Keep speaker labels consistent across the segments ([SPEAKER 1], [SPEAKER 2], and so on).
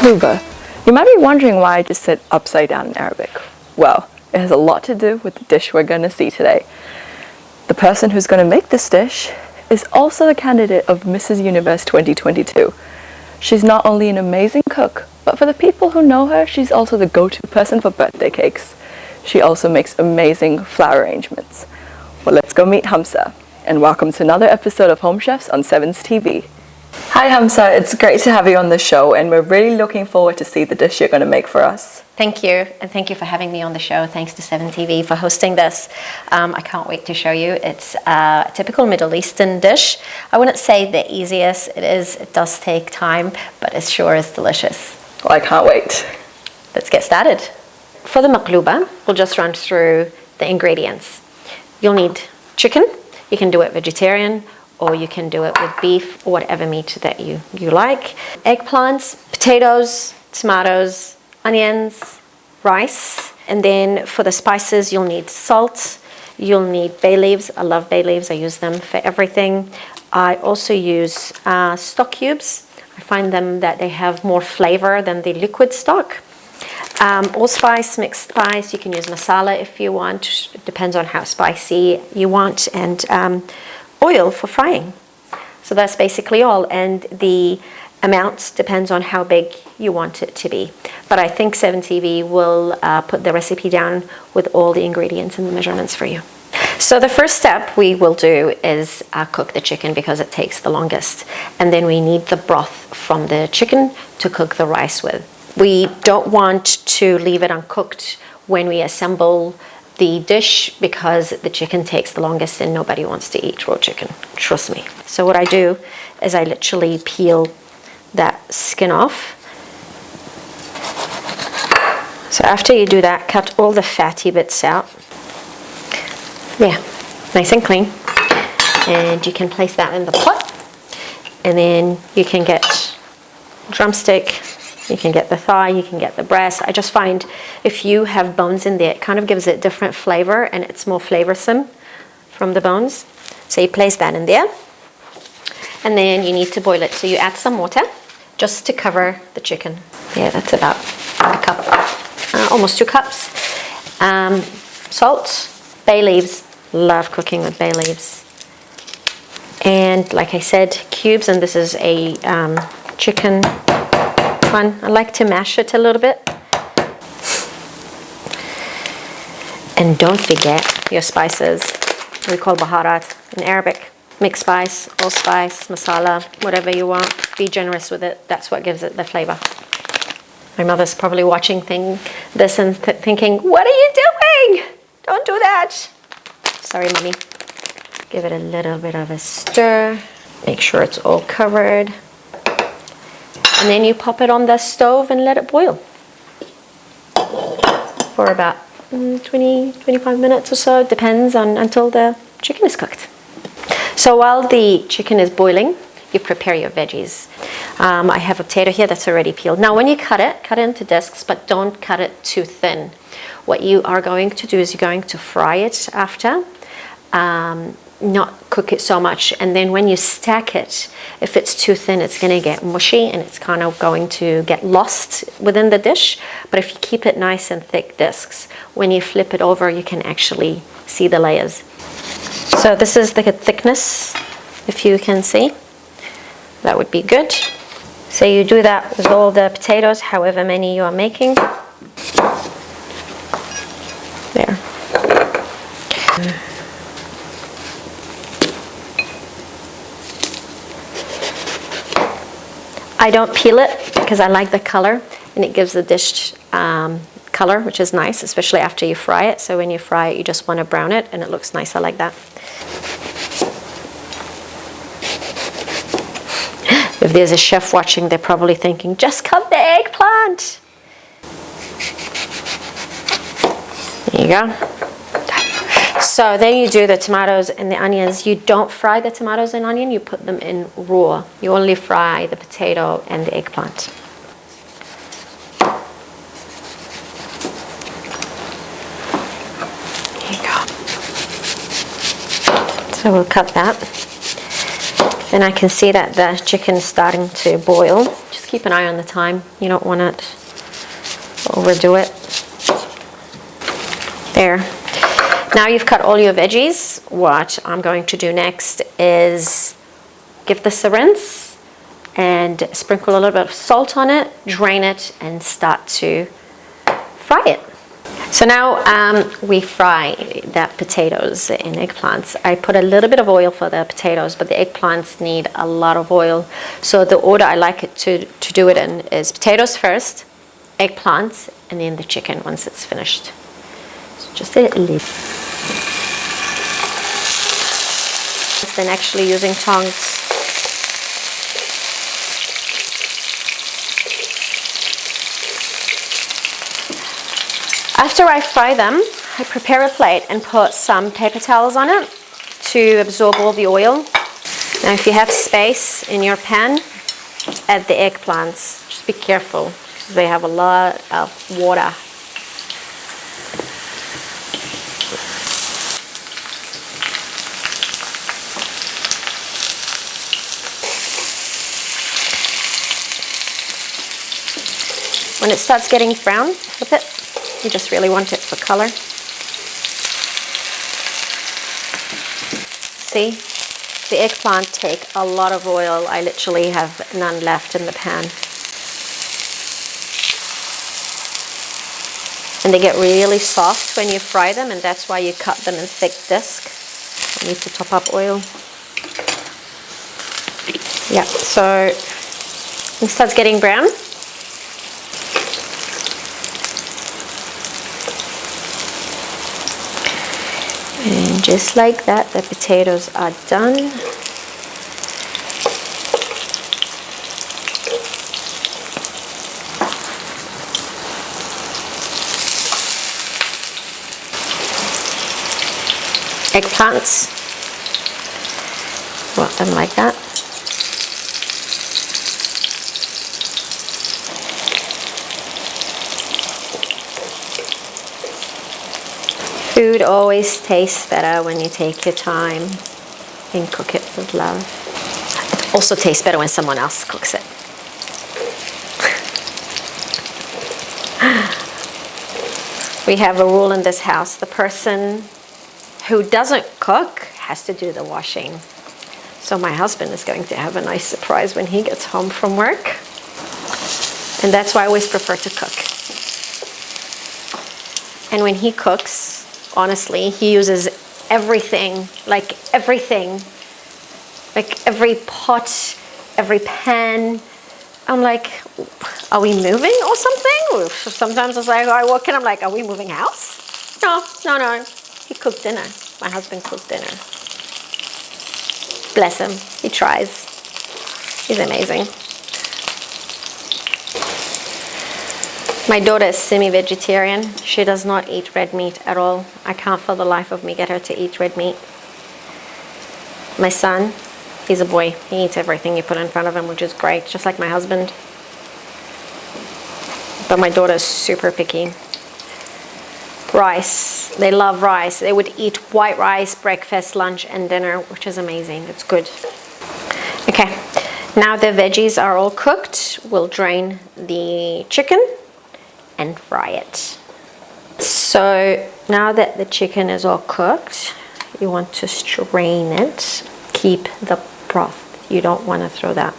[SPEAKER 1] Maqluba. You might be wondering why I just said upside down in Arabic. Well, it has a lot to do with the dish we're going to see today. The person who's going to make this dish is also a candidate of Mrs. Universe 2022. She's not only an amazing cook, but for the people who know her, she's also the go-to person for birthday cakes. She also makes amazing flower arrangements. Well, let's go meet Hamsaa, and welcome to another episode of Home Chefs on SevenzTV. Hi Hamsaa, it's great to have you on the show, and we're really looking forward to see the dish you're going to make for us.
[SPEAKER 2] Thank you, and thank you for having me on the show. Thanks to SevenzTV for hosting this. I can't wait to show you. It's a typical Middle Eastern dish. I wouldn't say the easiest. It does take time, but it sure is delicious.
[SPEAKER 1] Well, I can't wait.
[SPEAKER 2] Let's get started. For the maqluba, we'll just run through the ingredients. You'll need chicken. You can do it vegetarian, or you can do it with beef or whatever meat that you like. Eggplants, potatoes, tomatoes, onions, rice. And then for the spices, you'll need salt. You'll need bay leaves. I love bay leaves. I use them for everything. I also use stock cubes. I find them that they have more flavor than the liquid stock. Allspice, mixed spice. You can use masala if you want. It depends on how spicy you want. And oil for frying. So that's basically all, and the amounts depends on how big you want it to be. But I think SevenzTV will put the recipe down with all the ingredients and the measurements for you. So the first step we will do is cook the chicken because it takes the longest, and then we need the broth from the chicken to cook the rice with. We don't want to leave it uncooked when we assemble the dish because the chicken takes the longest and nobody wants to eat raw chicken, trust me. So what I do is I literally peel that skin off. So after you do that, cut all the fatty bits out. Yeah, nice and clean. And you can place that in the pot. And then you can get drumstick, you can get the thigh, you can get the breast. I just find if you have bones in there, it kind of gives it different flavor and it's more flavorsome from the bones. So you place that in there. And then you need to boil it. So you add some water just to cover the chicken. Yeah, that's about a cup, almost 2 cups. Salt, bay leaves. Love cooking with bay leaves. And like I said, cubes, and this is a chicken one. I like to mash it a little bit. And don't forget your spices. We call Bharat in Arabic. Mixed spice, allspice, masala, whatever you want. Be generous with it. That's what gives it the flavor. My mother's probably watching this and thinking, what are you doing? Don't do that. Sorry, mommy. Give it a little bit of a stir. Make sure it's all covered. And then you pop it on the stove and let it boil for about 20-25 minutes or so. It depends on until the chicken is cooked. So while the chicken is boiling, you prepare your veggies. I have a potato here that's already peeled. Now when you cut it into discs, but don't cut it too thin. What you are going to do is you're going to fry it after. Not cook it so much, and then when you stack it, if it's too thin, it's going to get mushy and it's kind of going to get lost within the dish. But if you keep it nice and thick discs, when you flip it over, you can actually see the layers. So this is the thickness, if you can see. That would be good. So you do that with all the potatoes, however many you are making. There. I don't peel it because I like the color, and it gives the dish color, which is nice, especially after you fry it. So when you fry it, you just want to brown it, and it looks nice. I like that. If there's a chef watching, they're probably thinking, just cut the eggplant. There you go. So then you do the tomatoes and the onions. You don't fry the tomatoes and onion, you put them in raw. You only fry the potato and the eggplant. There you go. So we'll cut that. And I can see that the chicken is starting to boil. Just keep an eye on the time. You don't want to overdo it. There. Now you've cut all your veggies. What I'm going to do next is give this a rinse and sprinkle a little bit of salt on it, drain it, and start to fry it. So now we fry the potatoes and eggplants. I put a little bit of oil for the potatoes, but the eggplants need a lot of oil. So the order I like it to do it in is potatoes first, eggplants, and then the chicken once it's finished. So just a little. Then actually using tongs. After I fry them, I prepare a plate and put some paper towels on it to absorb all the oil. Now if you have space in your pan, add the eggplants. Just be careful because they have a lot of water. When it starts getting brown, flip it. You just really want it for color. See, the eggplant take a lot of oil. I literally have none left in the pan. And they get really soft when you fry them, and that's why you cut them in thick disc. You need to top up oil. Yeah, so it starts getting brown. And just like that, the potatoes are done. Eggplants, want them like that. Food always tastes better when you take your time and cook it with love. It also tastes better when someone else cooks it. We have a rule in this house: the person who doesn't cook has to do the washing. So my husband is going to have a nice surprise when he gets home from work. And that's why I always prefer to cook. And when he cooks, honestly, he uses everything, like every pot, every pan. I'm like, are we moving or something? Sometimes it's like, I walk in, I'm like, are we moving house? No. He cooked dinner. My husband cooked dinner. Bless him. He tries. He's amazing. My daughter is semi-vegetarian. She does not eat red meat at all. I can't for the life of me get her to eat red meat. My son, he's a boy. He eats everything you put in front of him, which is great, just like my husband. But my daughter is super picky. Rice. They love rice. They would eat white rice, breakfast, lunch, and dinner, which is amazing. It's good. Okay, now the veggies are all cooked. We'll drain the chicken and fry it. So now that the chicken is all cooked, you want to strain it. Keep the broth. You don't want to throw that.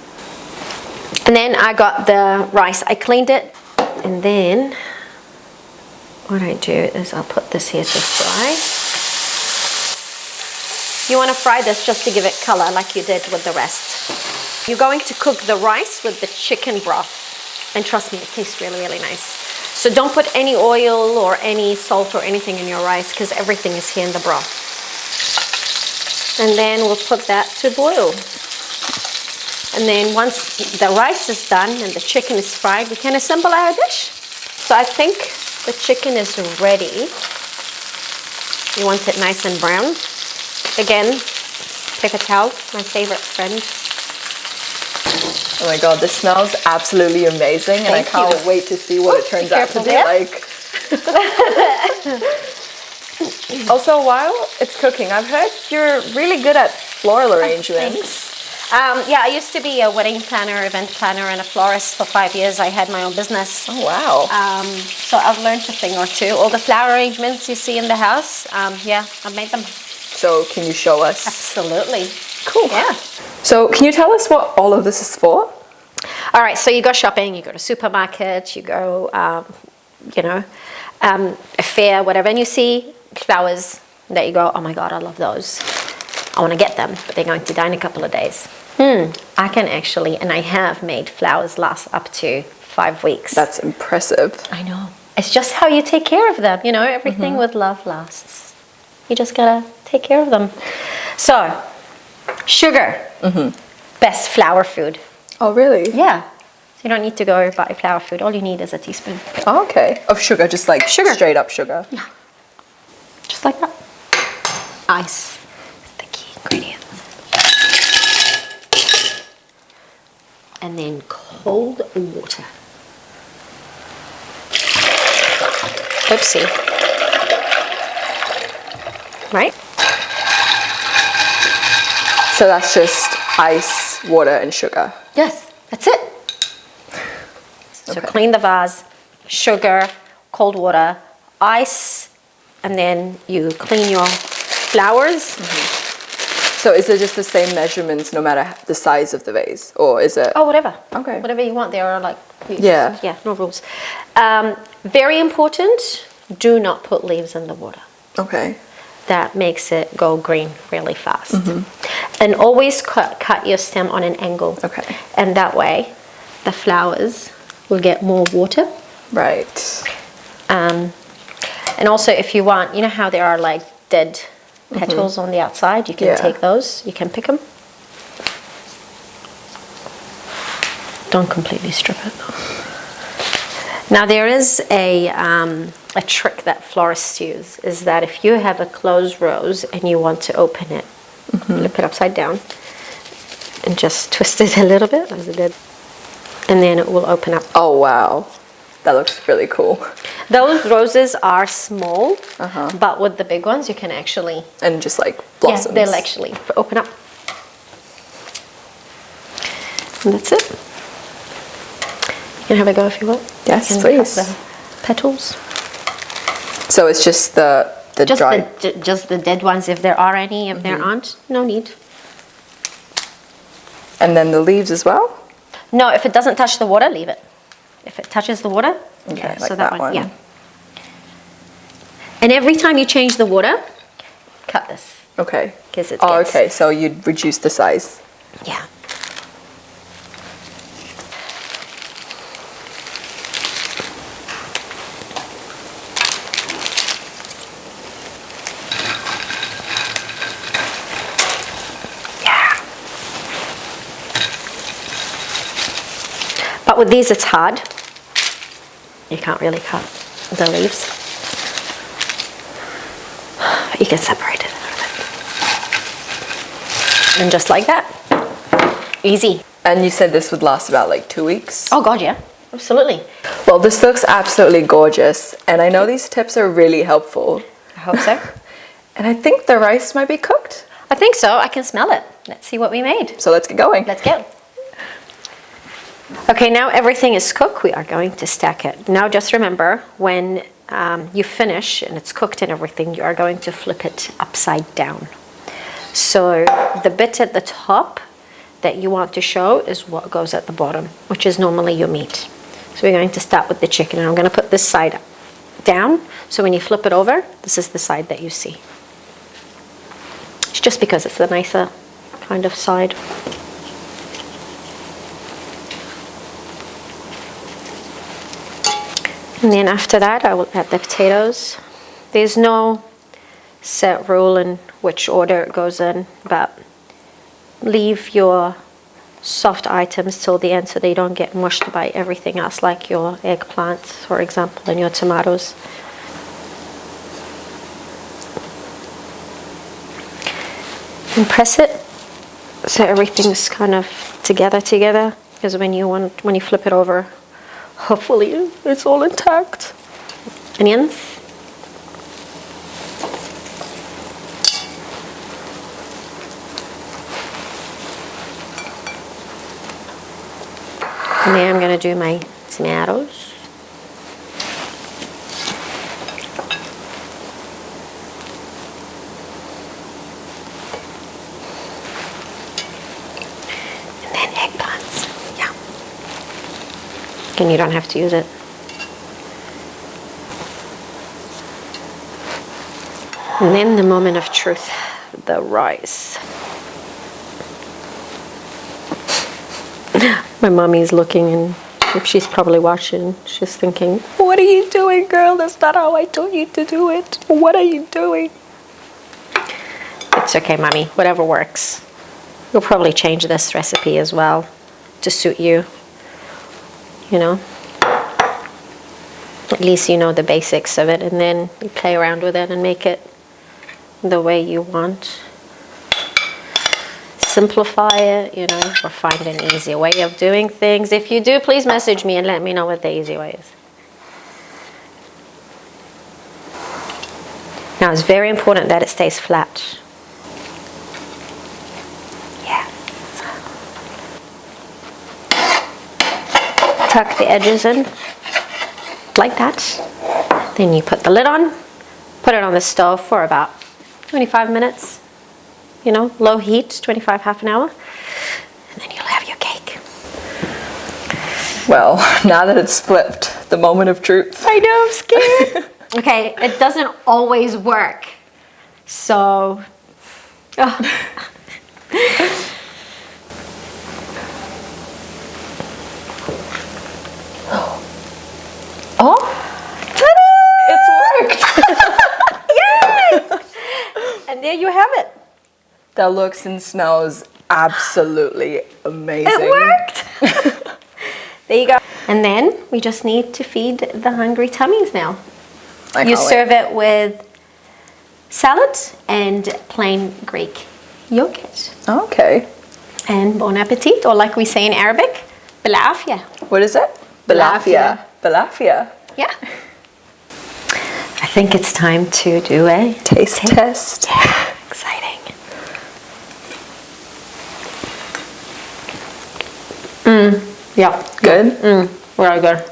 [SPEAKER 2] And then I got the rice. I cleaned it, and then what I do is I'll put this here to fry. You want to fry this just to give it color like you did with the rest. You're going to cook the rice with the chicken broth, and trust me, it tastes really, really nice. So don't put any oil or any salt or anything in your rice, because everything is here in the broth. And then we'll put that to boil. And then once the rice is done and the chicken is fried, we can assemble our dish. So I think the chicken is ready. You want it nice and brown. Again, paper towel, my favorite friend.
[SPEAKER 1] Oh my god, this smells absolutely amazing, and I can't wait to see what it turns out to be like. Also, while it's cooking, I've heard you're really good at floral arrangements.
[SPEAKER 2] Yeah, I used to be a wedding planner, event planner, and a florist for 5 years. I had my own business.
[SPEAKER 1] Oh, wow.
[SPEAKER 2] So I've learned a thing or two. All the flower arrangements you see in the house, yeah, I've made them.
[SPEAKER 1] So can you show us?
[SPEAKER 2] Absolutely.
[SPEAKER 1] Cool.
[SPEAKER 2] Yeah.
[SPEAKER 1] So can you tell us what all of this is for?
[SPEAKER 2] All right, so you go shopping, you go to supermarket, you go, a fair, whatever, and you see flowers that you go, oh my God, I love those. I want to get them, but they're going to die in a couple of days. I can actually, and I have made flowers last up to 5 weeks.
[SPEAKER 1] That's impressive.
[SPEAKER 2] I know. It's just how you take care of them. Everything with love lasts. You just gotta take care of them. So, sugar, best flower food.
[SPEAKER 1] Oh, really?
[SPEAKER 2] Yeah. So you don't need to go buy flower food. All you need is a teaspoon.
[SPEAKER 1] Oh, okay. Of sugar, just like
[SPEAKER 2] Sugar.
[SPEAKER 1] straight up sugar.
[SPEAKER 2] Yeah. Just like that. Ice is the key ingredient. And then cold water. Oopsie. Right?
[SPEAKER 1] So that's just ice, water, and sugar.
[SPEAKER 2] Yes, that's it. So
[SPEAKER 1] Okay.
[SPEAKER 2] clean the vase, sugar, cold water, ice, and then you clean your flowers.
[SPEAKER 1] So is it just the same measurements no matter the size of the vase? Or is it?
[SPEAKER 2] Oh, whatever.
[SPEAKER 1] Okay.
[SPEAKER 2] Whatever you want. There are like...
[SPEAKER 1] Yeah.
[SPEAKER 2] Yeah, no rules. Very important, do not put leaves in the water.
[SPEAKER 1] Okay.
[SPEAKER 2] That makes it go green really fast. And always cut your stem on an angle.
[SPEAKER 1] Okay.
[SPEAKER 2] And that way, the flowers will get more water.
[SPEAKER 1] Right.
[SPEAKER 2] And also, if you want, you know how there are like dead petals on the outside? You can
[SPEAKER 1] Yeah.
[SPEAKER 2] take those, you can pick them. Don't completely strip it. Now, there is a trick that florists use, is that if you have a closed rose and you want to open it, flip it upside down and just twist it a little bit, as it did, and then it will open up.
[SPEAKER 1] Oh, wow. That looks really cool.
[SPEAKER 2] Those roses are small, but with the big ones, you can actually...
[SPEAKER 1] And just like blossoms.
[SPEAKER 2] Yeah, they'll actually open up. And that's it. You can have a go if you want.
[SPEAKER 1] Yes,
[SPEAKER 2] You can
[SPEAKER 1] please.
[SPEAKER 2] cut the petals.
[SPEAKER 1] So it's just the
[SPEAKER 2] Just
[SPEAKER 1] dry.
[SPEAKER 2] just the dead ones, if there are any. If there aren't, no need.
[SPEAKER 1] And then the leaves as well?
[SPEAKER 2] No, if it doesn't touch the water, leave it. If it touches the water,
[SPEAKER 1] Okay,
[SPEAKER 2] so
[SPEAKER 1] like
[SPEAKER 2] that
[SPEAKER 1] that
[SPEAKER 2] one,
[SPEAKER 1] one.
[SPEAKER 2] yeah. And every time you change the water, cut this.
[SPEAKER 1] Okay.
[SPEAKER 2] 'Cause it
[SPEAKER 1] Oh,
[SPEAKER 2] gets-
[SPEAKER 1] okay. So you'd reduce the size.
[SPEAKER 2] Yeah. But with these, it's hard. You can't really cut the leaves. You can separate it out of it. And just like that. Easy.
[SPEAKER 1] And you said this would last about like 2 weeks?
[SPEAKER 2] Oh God, yeah. Absolutely.
[SPEAKER 1] Well, this looks absolutely gorgeous. And I know these tips are really helpful.
[SPEAKER 2] I hope so.
[SPEAKER 1] And I think the rice might be cooked.
[SPEAKER 2] I think so. I can smell it. Let's see what we made.
[SPEAKER 1] So let's get going.
[SPEAKER 2] Let's go. Okay, now everything is cooked. We are going to stack it. Now just remember, when you finish and it's cooked and everything, you are going to flip it upside down. So the bit at the top that you want to show is what goes at the bottom, which is normally your meat. So we're going to start with the chicken, and I'm going to put this side down. So when you flip it over, this is the side that you see. It's just because it's the nicer kind of side. And then after that, I will add the potatoes. There's no set rule in which order it goes in, but leave your soft items till the end so they don't get mushed by everything else, like your eggplants, for example, and your tomatoes. And press it so everything's kind of together, because when you flip it over, hopefully it's all intact. Onions. And then I'm going to do my tomatoes. And then eggplants. Yeah. And you don't have to use it. And then the moment of truth, the rice. My mommy's looking, and if she's probably watching, she's thinking, what are you doing, girl? That's not how I told you to do it. What are you doing? It's okay, mommy. Whatever works. You'll probably change this recipe as well to suit you. You know? At least you know the basics of it, and then you play around with it and make it the way you want. Simplify it, you know, or find an easier way of doing things. If you do, please message me and let me know what the easy way is. Now, it's very important that it stays flat. Yes. Tuck the edges in, like that. Then you put the lid on, put it on the stove for about 25 minutes. You know, low heat, 25, half an hour, and then you'll have your cake.
[SPEAKER 1] Well, now that it's flipped, the moment of truth.
[SPEAKER 2] I know, I'm scared. Okay, it doesn't always work. So,
[SPEAKER 1] Oh, ta-da! It's worked!
[SPEAKER 2] Yay! And there you have it.
[SPEAKER 1] That looks and smells absolutely amazing.
[SPEAKER 2] It worked! There you go. And then we just need to feed the hungry tummies now. You serve it with salad and plain Greek yogurt.
[SPEAKER 1] Okay.
[SPEAKER 2] And bon appetit, or like we say in Arabic, بالعافية.
[SPEAKER 1] What is it? Balafia. Balafia.
[SPEAKER 2] Yeah. I think it's time to do a
[SPEAKER 1] Taste test.
[SPEAKER 2] Yeah, exciting. Yeah.
[SPEAKER 1] Good?
[SPEAKER 2] Very good.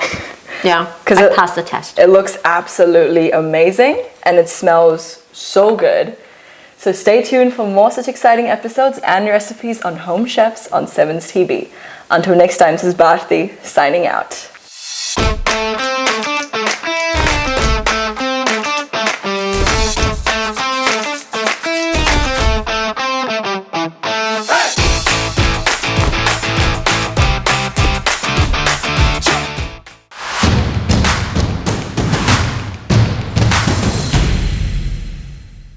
[SPEAKER 2] Yeah, because I passed the test.
[SPEAKER 1] It looks absolutely amazing and it smells so good. So stay tuned for more such exciting episodes and recipes on Home Chefs on SevenzTV. Until next time, this is Bharati signing out.